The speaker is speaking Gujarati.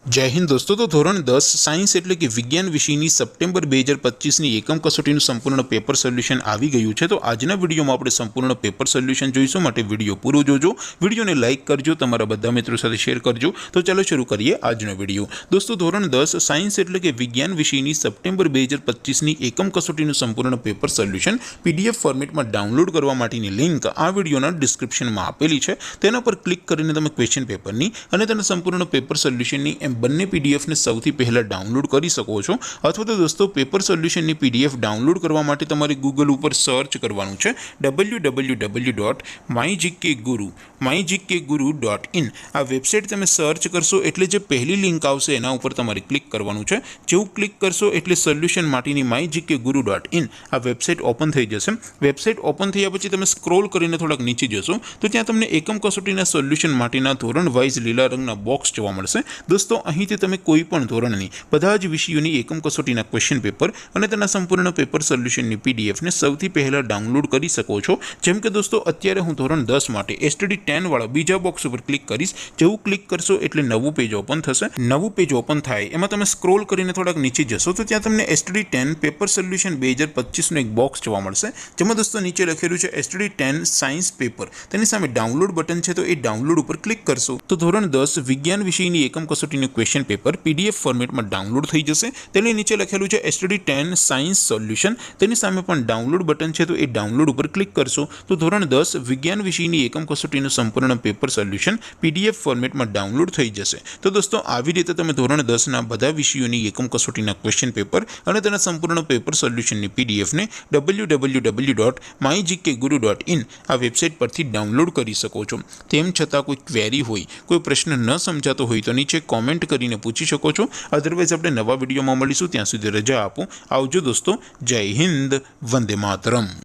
जय हिंद दोस्तों। तो धोरण 10 साइंस एटले कि विज्ञान विषयनी सप्टेम्बर 2025 एकम कसोटीનું સંપૂર્ણ પેપર સોલ્યુશન આવી ગયું છે। તો આજના વિડીયોમાં આપણે સંપૂર્ણ પેપર સોલ્યુશન જોઈશું, માટે વિડીયો પૂરો જોજો, વિડીયોને લાઇક કરજો, તમારા બધા મિત્રો સાથે શેર કરજો। તો ચાલો શરૂ કરીએ આજનો વિડીયો। દોસ્તો ધોરણ 10 સાયન્સ એટલે કે વિજ્ઞાન વિષયની સપ્ટેમ્બર 2025 એકમ કસોટીનું સંપૂર્ણ પેપર સોલ્યુશન પીડીએફ ફોર્મેટમાં ડાઉનલોડ કરવા માટેની લિંક આ વિડીયોના ડિસ્ક્રિપ્શનમાં આપેલી છે। તેના પર ક્લિક કરીને તમે ક્વેશ્ચન પેપરની અને તેના સંપૂર્ણ પેપર સોલ્યુશનની બંને પીડીએફ ને સૌથી પહેલા ડાઉનલોડ કરી શકો છો। અથવા તો દોસ્તો પેપર સોલ્યુશનની પીડીએફ ડાઉનલોડ કરવા માટે તમારે ગૂગલ ઉપર સર્ચ કરવાનું છે www.mygkguru.in। આ વેબસાઇટ તમે સર્ચ કરશો એટલે જે પહેલી લિંક આવશે એના ઉપર તમારે ક્લિક કરવાનું છે। જેવું ક્લિક કરશો એટલે સોલ્યુશન માટેની mygkguru.in આ વેબસાઇટ ઓપન થઈ જશે। વેબસાઇટ ઓપન થયા પછી તમે સ્ક્રોલ કરીને થોડાક નીચે જશો તો ત્યાં તમને એકમ કસોટીના સોલ્યુશન માટેના ધોરણ વાઇઝ લીલા રંગના બોક્સ જોવા મળશે। દોસ્તો અહીંથી તમે કોઈ પણ ધોરણની બધા જ વિષયોની એકમ કસોટીના ક્વેશ્ચન પેપર અને તેના સંપૂર્ણ પેપર સોલ્યુશનની પીડીએફને સૌથી પહેલા ડાઉનલોડ કરી શકો છો। જેમ કે દોસ્તો અત્યારે હું ધોરણ 10 માટે એસટીડી 10 વાળા બીજા બોક્સ ઉપર ક્લિક કરીશ। જેવું ક્લિક કરશો એટલે નવું પેજ ઓપન થશે। નવું પેજ ઓપન થાય એમાં તમે સ્ક્રોલ કરીને થોડાક નીચે જશો તો ત્યાં તમને એસટીડી 10 પેપર સોલ્યુશન 2025નું એક બોક્સ જોવા મળશે, જેમાં દોસ્તો નીચે લખેલું છે એસટીડી 10 સાયન્સ પેપર। તેની સામે ડાઉનલોડ બટન છે, તો એ ડાઉનલોડ ઉપર ક્લિક કરશો તો ધોરણ 10 વિજ્ઞાન વિષયની એકમ કસોટીનું ક્વેશ્ચન પેપર પીડીએફ ફોર્મેટમાં ડાઉનલોડ થઈ જશે। તેની નીચે લખેલું છે એસટીડી 10 સાયન્સ સોલ્યુશન, તેની સામે પણ ડાઉનલોડ બટન છે, તો એ ડાઉનલોડ ઉપર ક્લિક કરશો તો ધોરણ 10 વિજ્ઞાન વિષયની એકમ કસોટીનું સંપૂર્ણ પેપર સોલ્યુશન પીડીએફ ફોર્મેટમાં ડાઉનલોડ થઈ જશે। તો દોસ્તો આવી રીતે તમે ધોરણ 10ના બધા વિષયોની એકમ કસોટીના ક્વેશ્ચન પેપર અને તેના સંપૂર્ણ પેપર સોલ્યુશનની પીડીએફને www.mygkguru.in આ વેબસાઇટ પરથી ડાઉનલોડ કરી શકો છો। તેમ છતાં કોઈ ક્વેરી હોય, કોઈ પ્રશ્ન ન સમજાતો હોય તો નીચે કોમેન્ટ કરીને પૂછી શકો છો। અધરવાઇઝ આપણે નવા વિડીયોમાં મળીશું, ત્યાં સુધી રજા આપો। આવજો દોસ્તો, જય હિન્દ, વંદે માતરમ।